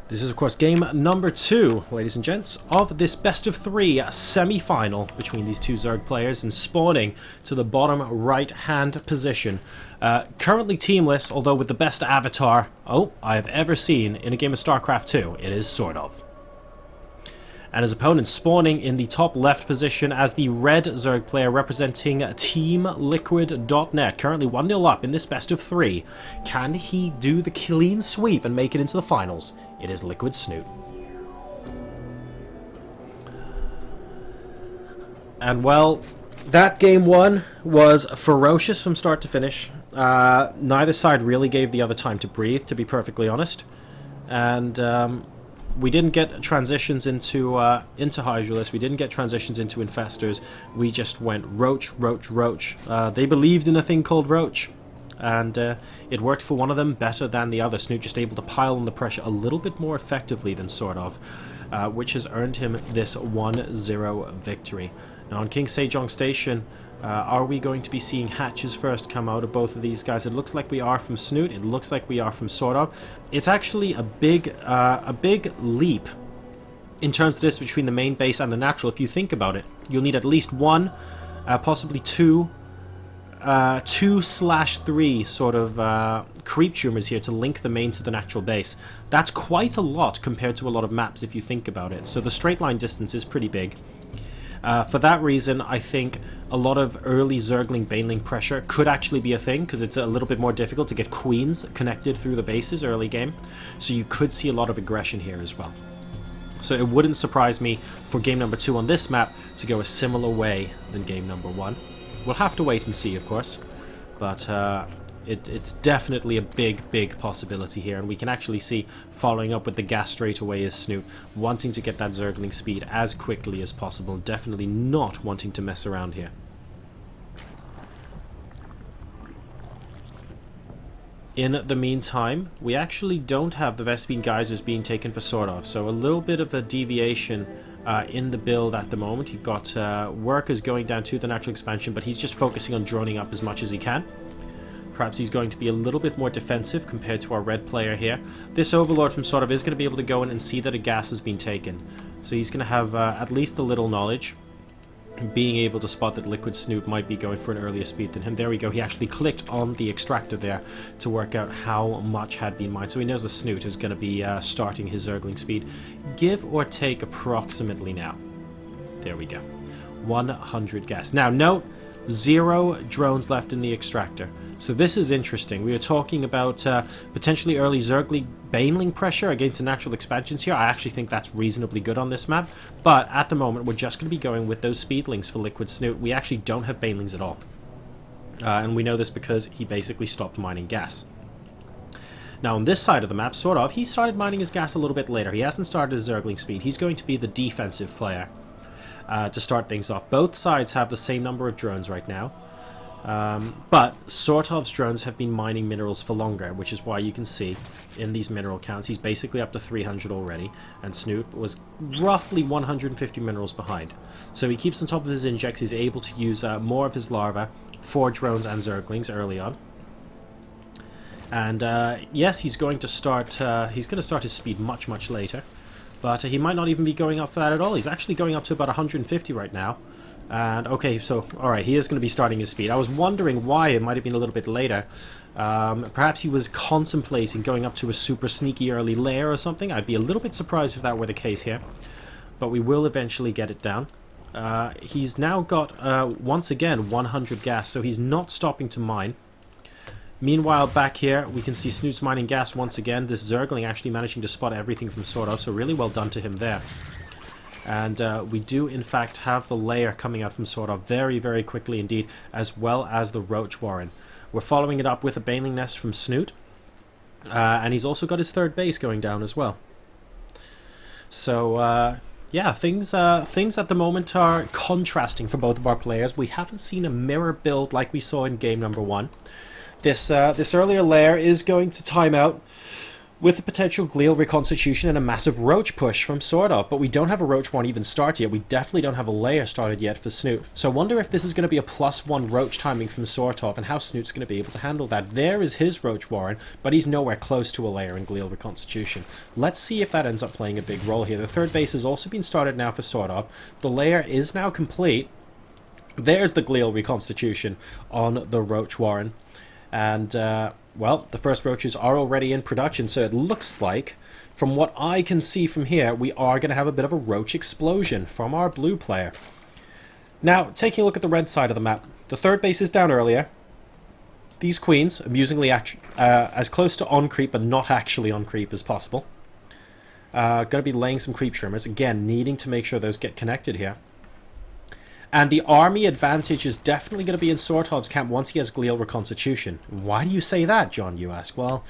This is, of course, game number 2, ladies and gents, of this best-of-3 semi-final between these two Zerg players, and spawning to the bottom right-hand position. Currently teamless, although with the best avatar I have ever seen in a game of StarCraft II. It is SortOf. And his opponent spawning in the top left position as the red Zerg player representing TeamLiquid.net. Currently 1-0 up in this best-of-3. Can he do the clean sweep and make it into the finals? It is Liquid Snute. And well, that game 1 was ferocious from start to finish. Neither side really gave the other time to breathe, to be perfectly honest. And we didn't get transitions into Hydralisk. We didn't get transitions into Infestors. We just went Roach, Roach, Roach. They believed in a thing called Roach. And it worked for one of them better than the other. Snute just able to pile on the pressure a little bit more effectively than SortOf, which has earned him this 1-0 victory. Now on King Sejong Station, are we going to be seeing hatches first come out of both of these guys? It looks like we are from Snute. It looks like we are from SortOf. It's actually a big leap in terms of this between the main base and the natural. If you think about it, you'll need at least one, possibly two 2/3 sort of creep tumors here to link the main to the natural base. That's quite a lot compared to a lot of maps if you think about it. So the straight line distance is pretty big. For that reason, I think a lot of early Zergling Baneling pressure could actually be a thing, because it's a little bit more difficult to get queens connected through the bases early game. So you could see a lot of aggression here as well. So it wouldn't surprise me for game number 2 on this map to go a similar way than game number 1. We'll have to wait and see, of course, but it's definitely a big possibility here, and we can actually see, following up with the gas straight away, is Snute wanting to get that Zergling speed as quickly as possible, definitely not wanting to mess around here. In the meantime, we actually don't have the Vespene Geysers being taken for SortOf, so a little bit of a deviation in the build at the moment. You've got workers going down to the natural expansion, but he's just focusing on droning up as much as he can. Perhaps he's going to be a little bit more defensive compared to our red player here. This Overlord from SortOf is going to be able to go in and see that a gas has been taken. So he's going to have at least a little knowledge, being able to spot that Liquid Snute might be going for an earlier speed than him. There we go. He actually clicked on the extractor there to work out how much had been mined. So he knows the Snute is going to be starting his Zergling speed, give or take approximately now. There we go. 100 gas. Now note, 0 drones left in the extractor. So this is interesting. We were talking about potentially early Zergling Baneling pressure against the natural expansions here. I actually think that's reasonably good on this map. But at the moment, we're just going to be going with those speedlings for Liquid Snute. We actually don't have Banelings at all. And we know this because he basically stopped mining gas. Now on this side of the map, SortOf, he started mining his gas a little bit later. He hasn't started his Zergling speed. He's going to be the defensive player to start things off. Both sides have the same number of drones right now. But SortOf's drones have been mining minerals for longer, which is why you can see in these mineral counts he's basically up to 300 already, and Snute was roughly 150 minerals behind. So he keeps on top of his injects. He's able to use more of his larva for drones and Zerglings early on. And yes, he's going to start his speed much later, but he might not even be going up for that at all. He's actually going up to about 150 right now. And okay, so alright, he is going to be starting his speed. I was wondering why it might have been a little bit later. Perhaps he was contemplating going up to a super sneaky early layer or something. I'd be a little bit surprised if that were the case here. But we will eventually get it down. He's now got, once again, 100 gas, so he's not stopping to mine. Meanwhile, back here, we can see Snute's mining gas once again. This Zergling actually managing to spot everything from SortOf, so really well done to him there. And we do, in fact, have the layer coming out from SortOf very quickly indeed, as well as the Roach Warren. We're following it up with a Baneling Nest from Snute, and he's also got his third base going down as well. So, yeah, things at the moment are contrasting for both of our players. We haven't seen a mirror build like we saw in game number 1. This earlier layer is going to time out. with the potential glial reconstitution and a massive roach push from SortOf, but we don't have a roach one even started yet. We definitely don't have a layer started yet for Snute. So I wonder if this is going to be a +1 roach timing from SortOf and how Snute's going to be able to handle that. There is his roach warren, but he's nowhere close to a layer in glial reconstitution. Let's see if that ends up playing a big role here. The third base has also been started now for SortOf. The layer is now complete. There's the glial reconstitution on the roach warren. And, well, the first roaches are already in production, so it looks like, from what I can see from here, we are going to have a bit of a roach explosion from our blue player. Now, taking a look at the red side of the map, the third base is down earlier. These queens, amusingly, as close to on creep, but not actually on creep as possible. Going to be laying some creep trimmers, again, needing to make sure those get connected here. And the army advantage is definitely going to be in SortOf's camp once he has glial reconstitution. Why do you say that, John, you ask? Well,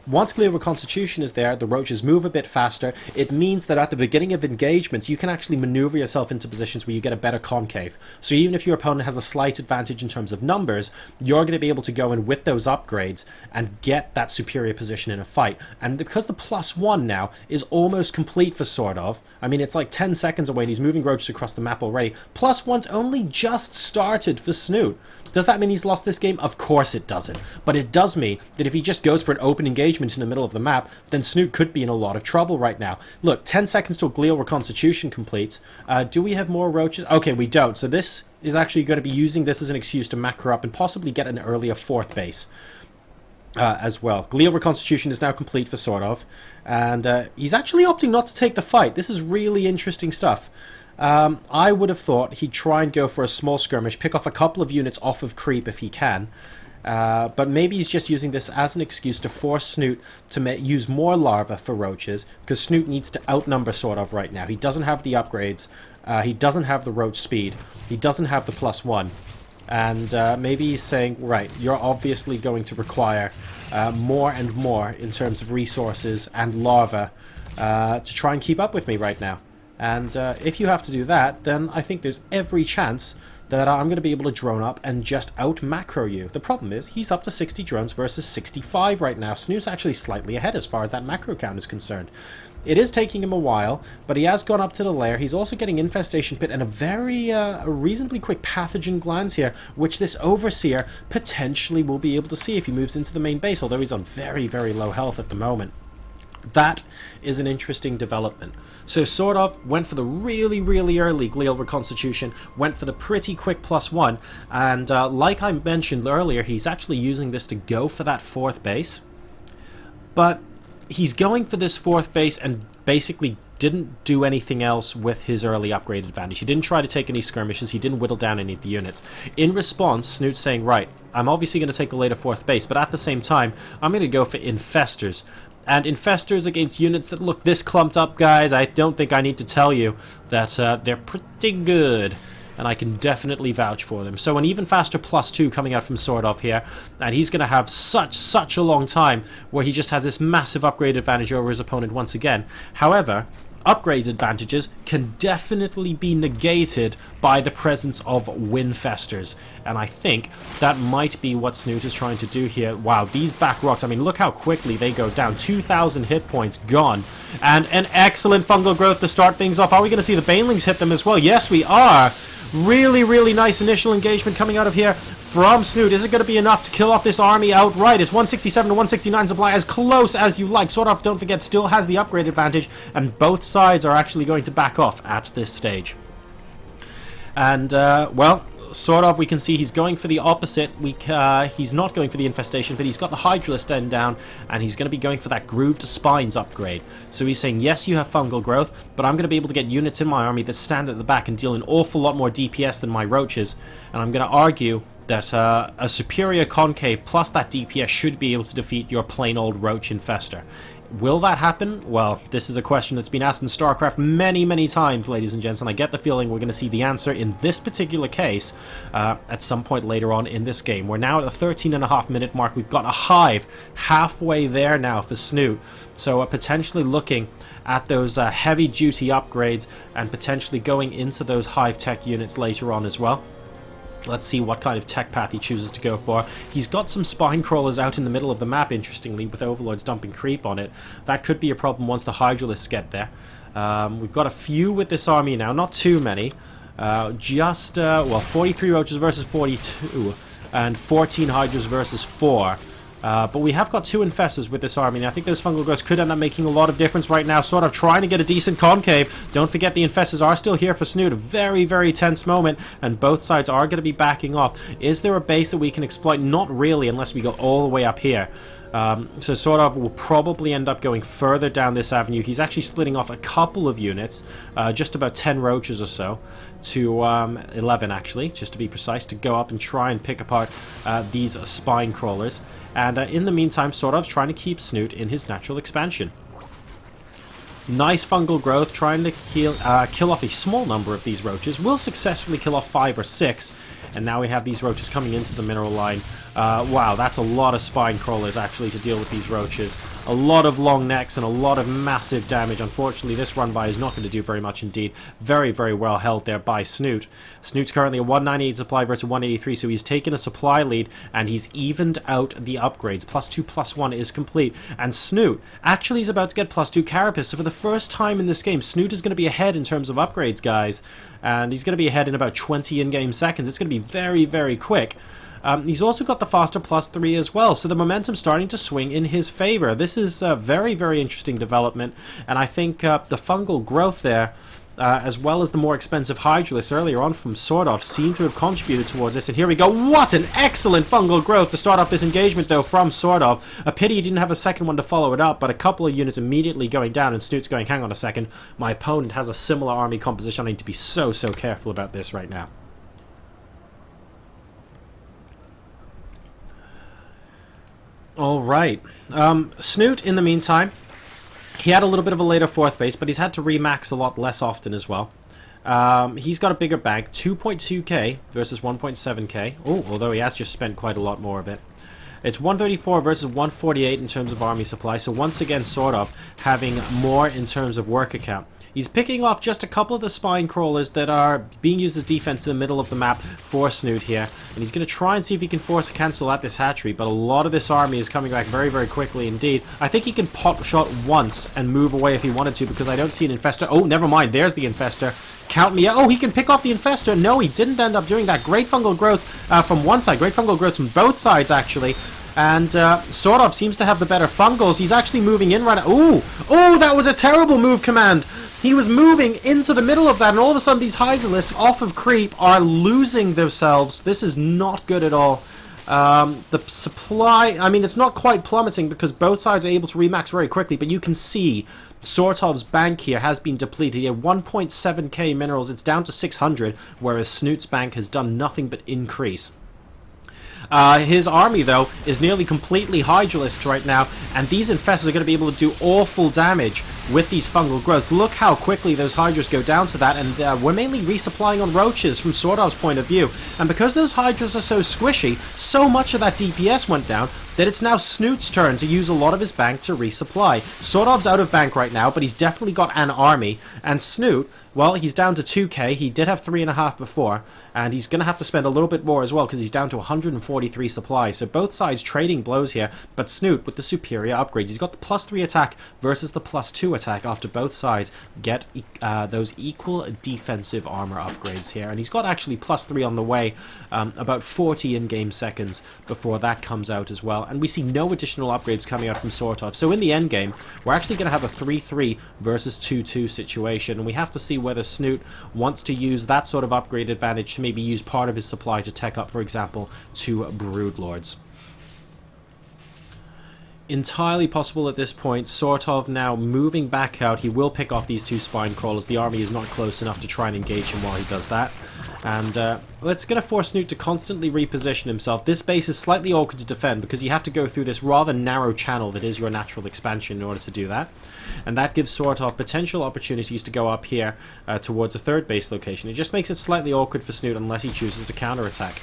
once glial reconstitution is there, the roaches move a bit faster. It means that at the beginning of engagements, you can actually maneuver yourself into positions where you get a better concave. So even if your opponent has a slight advantage in terms of numbers, you're going to be able to go in with those upgrades and get that superior position in a fight. And because the +1 now is almost complete for SortOf, I mean, it's like 10 seconds away and he's moving roaches across the map already. +1's only just started for Snute. Does that mean he's lost this game? Of course it doesn't. But it does mean that if he just goes for an open engagement in the middle of the map, then Snute could be in a lot of trouble right now. Look, 10 seconds till glial reconstitution completes. Do we have more roaches? Okay, we don't. So this is actually going to be using this as an excuse to macro up and possibly get an earlier fourth base. As well. Glial reconstitution is now complete for SortOf, and he's actually opting not to take the fight. This is really interesting stuff. I would have thought he'd try and go for a small skirmish, pick off a couple of units off of creep if he can, but maybe he's just using this as an excuse to force Snute to use more larvae for roaches, because Snute needs to outnumber SortOf right now. He doesn't have the upgrades, he doesn't have the roach speed, he doesn't have the +1. And maybe he's saying, right, you're obviously going to require more and more in terms of resources and larvae to try and keep up with me right now. And if you have to do that, then I think there's every chance that I'm going to be able to drone up and just out-macro you. The problem is, he's up to 60 drones versus 65 right now. Snute's actually slightly ahead as far as that macro count is concerned. It is taking him a while, but he has gone up to the lair. He's also getting Infestation Pit and a very reasonably quick Pathogen Glands here, which this Overseer potentially will be able to see if he moves into the main base, although he's on very, very low health at the moment. That is an interesting development. So SortOf went for the really, really early glial reconstitution, went for the pretty quick +1, and like I mentioned earlier, he's actually using this to go for that fourth base. But he's going for this fourth base and basically didn't do anything else with his early upgrade advantage. He didn't try to take any skirmishes, he didn't whittle down any of the units. In response, Snute's saying, right, I'm obviously going to take a later fourth base, but at the same time, I'm going to go for Infestors. And Infestors against units that look this clumped up, guys, I don't think I need to tell you that they're pretty good. And I can definitely vouch for them. So an even faster +2 coming out from SortOf here, and he's going to have such a long time where he just has this massive upgrade advantage over his opponent once again. However, upgrades advantages can definitely be negated by the presence of Winfestors, and I think that might be what Snute is trying to do here. Wow, these back rocks, I mean, look how quickly they go down. 2,000 hit points gone, and an excellent fungal growth to start things off. Are we going to see the Banelings hit them as well? Yes, we are. Really, really nice initial engagement coming out of here from Snute. Is it going to be enough to kill off this army outright? It's 167 to 169 supply, as close as you like. SortOf, don't forget, still has the upgrade advantage, and both sides are actually going to back off at this stage. And, well, SortOf, we can see he's going for the opposite. He's not going for the infestation, but he's got the Hydralisk end down, and he's going to be going for that Grooved Spines upgrade. So he's saying, yes, you have fungal growth, but I'm going to be able to get units in my army that stand at the back and deal an awful lot more DPS than my roaches, and I'm going to argue that a superior concave plus that DPS should be able to defeat your plain old roach infester. Will that happen? Well, this is a question that's been asked in StarCraft many times, ladies and gents, and I get the feeling we're going to see the answer in this particular case at some point later on in this game. We're now at the 13.5-minute mark. We've got a hive halfway there now for Snute, so potentially looking at those heavy-duty upgrades and potentially going into those hive tech units later on as well. Let's see what kind of tech path he chooses to go for. He's got some spine crawlers out in the middle of the map, interestingly, with Overlords dumping creep on it. That could be a problem once the Hydralisks get there. We've got a few with this army now, not too many. Well, 43 roaches versus 42, and 14 Hydras versus 4. But we have got 2 infestors with this army, and I think those fungal growths could end up making a lot of difference right now, sort of trying to get a decent concave. Don't forget the infestors are still here for Snute. A very, very tense moment, and both sides are going to be backing off. Is there a base that we can exploit? Not really, unless we go all the way up here. So SortOf will probably end up going further down this avenue. He's actually splitting off a couple of units, just about 10 roaches or so, to 11 actually, just to be precise, to go up and try and pick apart these spine crawlers. And in the meantime, SortOf's trying to keep Snute in his natural expansion. Nice fungal growth, trying to kill off a small number of these roaches. Will successfully kill off 5 or 6. And now we have these roaches coming into the mineral line. Wow, that's a lot of spine crawlers actually to deal with these roaches. A lot of long necks and a lot of massive damage. Unfortunately, this run by is not going to do very much indeed. Very, very well held there by Snute. Snute's currently a 198 supply versus 183, so he's taken a supply lead and he's evened out the upgrades. +2, +1 is complete. And Snute actually is about to get +2 carapace. So for the first time in this game, Snute is going to be ahead in terms of upgrades, guys. And he's going to be ahead in about 20 in-game seconds. It's going to be very, very quick. He's also got the faster +3 as well, so the momentum's starting to swing in his favor. This is a very, very interesting development, and I think the fungal growth there, as well as the more expensive Hydralisks earlier on from SortOf, seem to have contributed towards this. And here we go. What an excellent fungal growth to start off this engagement, though, from SortOf. A pity he didn't have a second one to follow it up, but a couple of units immediately going down, and Snute's going, hang on a second, my opponent has a similar army composition. I need to be so, so careful about this right now. Alright, Snute, in the meantime, he had a little bit of a later 4th base, but he's had to remax a lot less often as well. He's got a bigger bank, 2.2k versus 1.7k. Oh, although he has just spent quite a lot more of it. It's 134 versus 148 in terms of army supply, so once again, SortOf having more in terms of worker count. He's picking off just a couple of the spine crawlers that are being used as defense in the middle of the map for Snute here. And he's going to try and see if he can force a cancel at this hatchery, but a lot of this army is coming back very, very quickly indeed. I think he can pot shot once and move away if he wanted to, because I don't see an infestor. Oh, never mind, there's the infestor. Count me out. Oh, he can pick off the infestor. No, he didn't end up doing that. Great fungal growth from one side, great fungal growth from both sides actually. And SortOf seems to have the better fungals. He's actually moving in right now. Ooh! Oh, that was a terrible move, Command! He was moving into the middle of that, and all of a sudden these Hydralisks off of creep are losing themselves. This is not good at all. The supply, I mean, it's not quite plummeting because both sides are able to remax very quickly, but you can see SortOf's bank here has been depleted. He had 1.7k minerals. It's down to 600, whereas Snute's bank has done nothing but increase. His army, though, is nearly completely Hydralisked right now, and these infestors are going to be able to do awful damage with these fungal growths. Look how quickly those Hydras go down to that, and we're mainly resupplying on roaches from SortOf's point of view. And because those Hydras are so squishy, so much of that DPS went down that it's now Snute's turn to use a lot of his bank to resupply. SortOf's out of bank right now, but he's definitely got an army, and Snute, well, he's down to 2k. He did have 3.5 before, and he's going to have to spend a little bit more as well because he's down to 143 supply. So both sides trading blows here, but Snute with the superior upgrades. He's got the +3 attack versus the +2 attack after both sides get those equal defensive armor upgrades here. And he's got actually +3 on the way, about 40 in-game seconds before that comes out as well. And we see no additional upgrades coming out from SortOf. So in the end game, we're actually going to have a 3-3 versus 2-2 situation, and we have to see whether Snute wants to use that sort of upgrade advantage to maybe use part of his supply to tech up, for example, 2 Broodlords. Entirely possible at this point. SortOf now moving back out. He will pick off these 2 spine crawlers. The army is not close enough to try and engage him while he does that. And it's going to force Snute to constantly reposition himself. This base is slightly awkward to defend because you have to go through this rather narrow channel that is your natural expansion in order to do that. And that gives SortOf potential opportunities to go up here towards a 3rd base location. It just makes it slightly awkward for Snute unless he chooses to counterattack.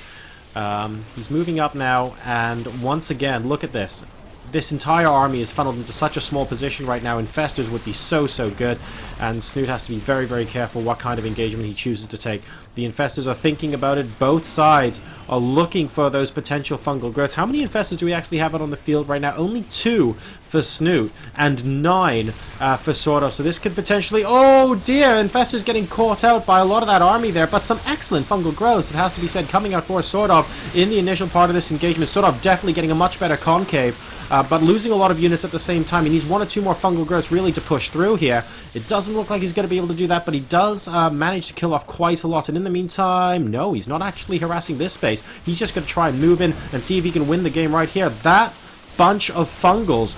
He's moving up now, and once again, look at this. This entire army is funneled into such a small position right now. Infestors would be so, so good, and Snute has to be very, very careful what kind of engagement he chooses to take. The infestors are thinking about it. Both sides are looking for those potential fungal growths. How many infestors do we actually have out on the field right now? Only 2 for Snute and 9 for SortOf. So this could potentially... Oh dear! Infestors getting caught out by a lot of that army there, but some excellent fungal growths, it has to be said, coming out for SortOf in the initial part of this engagement. SortOf definitely getting a much better concave. But losing a lot of units at the same time. He needs 1 or 2 more fungal growths really to push through here. It doesn't look like he's going to be able to do that, but he does manage to kill off quite a lot. And in the meantime, no, he's not actually harassing this space. He's just going to try and move in and see if he can win the game right here. That bunch of fungals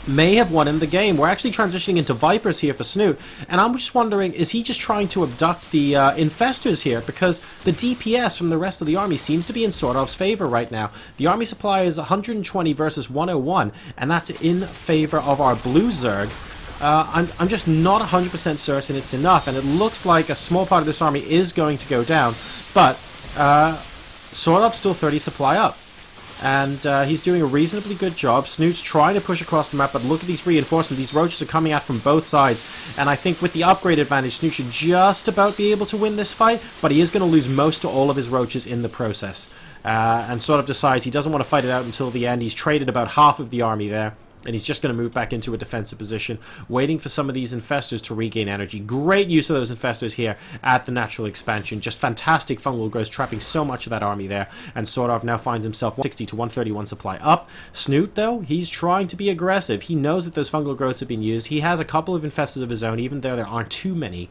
may have won him the game. We're actually transitioning into Vipers here for Snute, and I'm just wondering, is he just trying to abduct the infestors here? Because the DPS from the rest of the army seems to be in SortOf's favor right now. The army supply is 120 versus 101, and that's in favor of our blue Zerg. I'm just not 100% certain it's enough, and it looks like a small part of this army is going to go down, but SortOf's still 30 supply up. And he's doing a reasonably good job. Snute's trying to push across the map, but look at these reinforcements. These roaches are coming out from both sides. And I think with the upgrade advantage, Snute should just about be able to win this fight, but he is going to lose most to all of his roaches in the process. And SortOf decides he doesn't want to fight it out until the end. He's traded about half of the army there. And he's just going to move back into a defensive position, waiting for some of these infestors to regain energy. Great use of those infestors here at the natural expansion. Just fantastic fungal growth, trapping so much of that army there. And SortOf now finds himself 160 to 131 supply up. Snute, though, he's trying to be aggressive. He knows that those fungal growths have been used. He has a couple of infestors of his own, even though there aren't too many.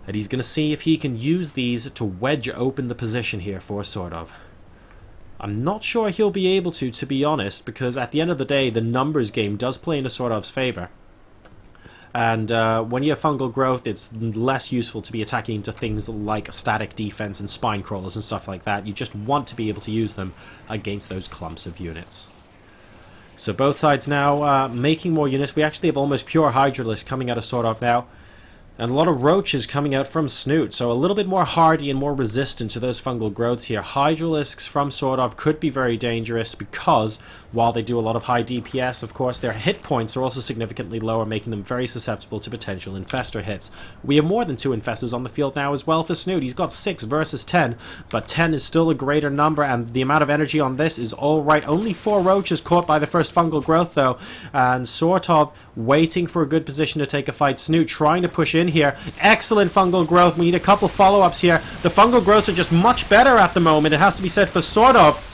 And he's going to see if he can use these to wedge open the position here for SortOf. I'm not sure he'll be able to be honest, because at the end of the day, the numbers game does play into SortOf's favor. And when you have fungal growth, it's less useful to be attacking into things like static defense and spine crawlers and stuff like that. You just want to be able to use them against those clumps of units. So both sides now making more units. We actually have almost pure Hydralisk coming out of SortOf now. And a lot of roaches coming out from Snute, so a little bit more hardy and more resistant to those fungal growths here. Hydralisks from SortOf could be very dangerous because, while they do a lot of high DPS, of course, their hit points are also significantly lower, making them very susceptible to potential infestor hits. We have more than 2 infestors on the field now as well for Snute. He's got 6 versus 10, but 10 is still a greater number, and the amount of energy on this is alright. Only 4 roaches caught by the first fungal growth, though, and SortOf waiting for a good position to take a fight. Snute trying to push in here. Excellent fungal growth. We need a couple follow-ups here. The fungal growths are just much better at the moment, it has to be said, for SortOf.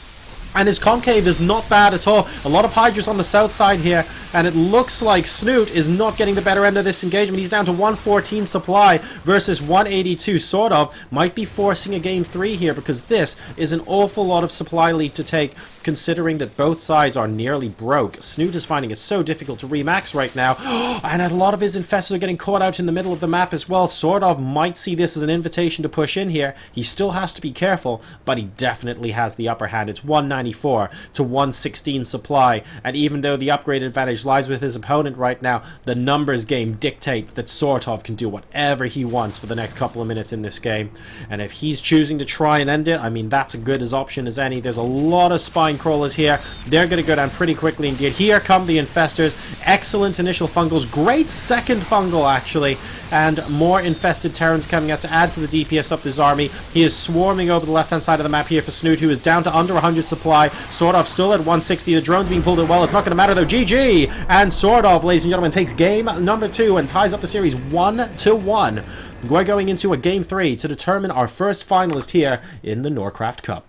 And his concave is not bad at all. A lot of Hydras on the south side here, and it looks like Snute is not getting the better end of this engagement. He's down to 114 supply versus 182. SortOf might be forcing a game 3 here, because this is an awful lot of supply lead to take, considering that both sides are nearly broke. Snute is finding it so difficult to remax right now, and a lot of his infestors are getting caught out in the middle of the map as well. SortOf might see this as an invitation to push in here. He still has to be careful, but he definitely has the upper hand. It's 194 to 116 supply, and even though the upgrade advantage lies with his opponent right now, the numbers game dictates that SortOf can do whatever he wants for the next couple of minutes in this game. And if he's choosing to try and end it, I mean, that's a good as option as any. There's a lot of spine crawlers here. They're going to go down pretty quickly indeed. Here come the infestors. Excellent initial fungals. Great second fungal, actually. And more infested Terrans coming out to add to the DPS of this army. He is swarming over the left-hand side of the map here for Snute, who is down to under 100 supply. SortOf still at 160. The drone's being pulled in well. It's not going to matter, though. GG! And SortOf, ladies and gentlemen, takes game number 2 and ties up the series 1-1. We're going into a game 3 to determine our first finalist here in the NorCraft Cup.